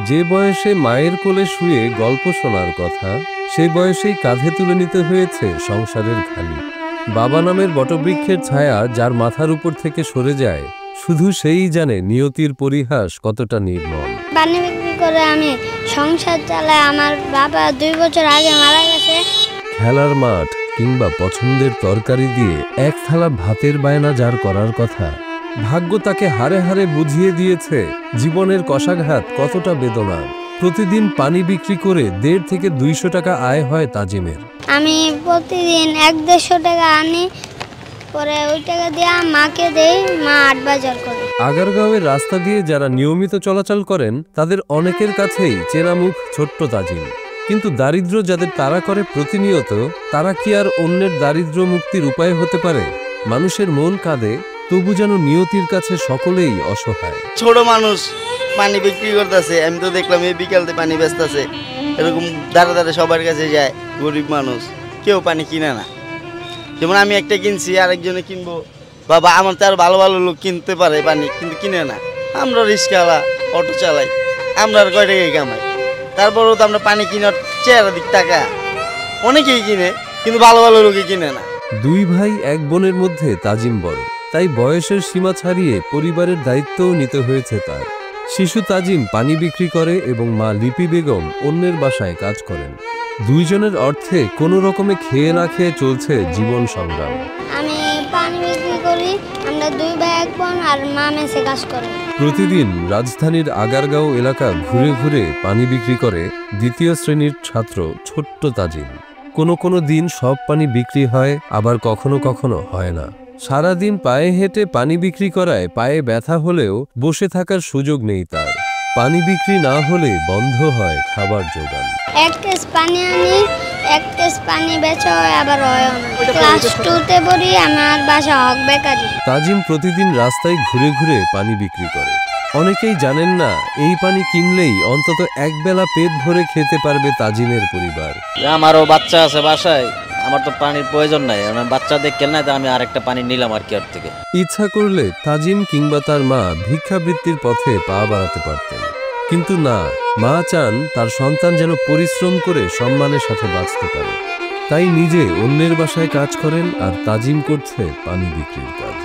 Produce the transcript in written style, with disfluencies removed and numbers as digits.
যে বয়সে মায়ের কোলে শুয়ে গল্প শোনার কথা, সেই বয়সেই কাঁধে তুলে নিতে হয়েছে সংসারের ঘানি। বাবা নামের বটবৃক্ষের ছায়া যার মাথার উপর থেকে সরে যায়, শুধু সেই জানে নিয়তির পরিহাস কতটা নির্মম। পানি বিক্রি করে আমি সংসার চালাই। আমার বাবা 2 বছর আগে মারা গেছে। খেলার মাঠ কিংবা পছন্দের তরকারি দিয়ে এক থালা ভাতের বায়না যার করার কথা, ভাগ্য তাকে হারে হারে বুঝিয়ে দিয়েছে জীবনের কষাঘাত কতটা বেদনা। প্রতিদিন পানি বিক্রি করে 150 থেকে 200 টাকা আয় হয় তাজিমের। আমি প্রতিদিন 100-150 টাকা আনি, পরে ওই টাকা দিয়ে মাকে দেই, মা 8 বাজার করে। আগারগাঁওয়ের রাস্তা দিয়ে যারা নিয়মিত চলাচল করেন তাদের অনেকের কাছেই চেনা মুখ ছোট্ট তাজিম। কিন্তু দারিদ্র যাদের তাড়া করে প্রতিনিয়ত, তারা কি আর অন্যের দারিদ্র মুক্তির উপায় হতে পারে? মানুষের মন কাঁদে, তবু যেন নিয়তির কাছে সকলেই অসহায়। ছোট মানুষ পানি বিক্রি করতেছে, আমি তো দেখলাম এই বিকালতে পানি বেচতেছে, এরকম দাঁড়া দাঁড়া সবার কাছে যায়। গরিব মানুষ কেউ পানি কিনে না। যেমন আমি একটা কিনছি, আরেকজনে কিনবো, বাবা আমার তো আর ভালো ভালো লোক কিনতে পারে পানি, কিন্তু কিনে না। আমরা রিক্সাওয়ালা, অটো চালাই, আমরা আর কয় টাকায় কামাই, তারপরেও তো আমরা পানি কিনার চেহারা দিক টাকা অনেকেই কিনে, কিন্তু ভালো ভালো লোকে কিনে না। 2 ভাই 1 বোনের মধ্যে তাজিম বড়, তাই বয়সের সীমা ছাড়িয়ে পরিবারের দায়িত্বও নিতে হয়েছে তার। শিশু তাজিম পানি বিক্রি করে এবং মা লিপি বেগম অন্যের বাসায় কাজ করেন। 2 জনের অর্থে কোনো রকমে খেয়ে না খেয়ে চলছে জীবন সংগ্রাম। আমি পানি বিক্রি করি, আমরা 2 ভাই 1 বোন, আর মা মেসে কাজ করে। প্রতিদিন রাজধানীর আগারগাঁও এলাকা ঘুরে ঘুরে পানি বিক্রি করে 2য় শ্রেণীর ছাত্র ছোট্ট তাজিম। কোনো দিন সব পানি বিক্রি হয়, আবার কখনো কখনো হয় না। সারাদিন পায়ে হেঁটে পানি বিক্রি করায় পায়ে ব্যথা হলেও বসে থাকার সুযোগ নেই তার। পানি বিক্রি না হলে বন্ধ হয় খাবার জোগান। 1 কেস পানি আনি, 1 কেস পানি বেচা হয়, আবার হয় না। ক্লাস 2তে পড়ি, আমার বাসা হক বেকারি। তাজিম প্রতিদিন রাস্তায় ঘুরে ঘুরে পানি বিক্রি করে। অনেকেই জানেন না, এই পানি কিনলেই অন্তত একবেলা পেট ভরে খেতে পারবে তাজিমের পরিবার। আমারও বাচ্চা আছে বাসায়, আমার তো পানির প্রয়োজন নাই, বাচ্চা দেখে না, আমি আরেকটা পানি নিলাম আর কি। আর থেকে ইচ্ছা করলে তাজিম কিংবা তার মা ভিক্ষাবৃত্তির পথে পা বাড়াতে পারতেন, কিন্তু না, মা চান তার সন্তান যেন পরিশ্রম করে সম্মানের সাথে বাঁচতে পারে। তাই নিজে অন্যের বাসায় কাজ করেন, আর তাজিম করছে পানি বিক্রির কাজ।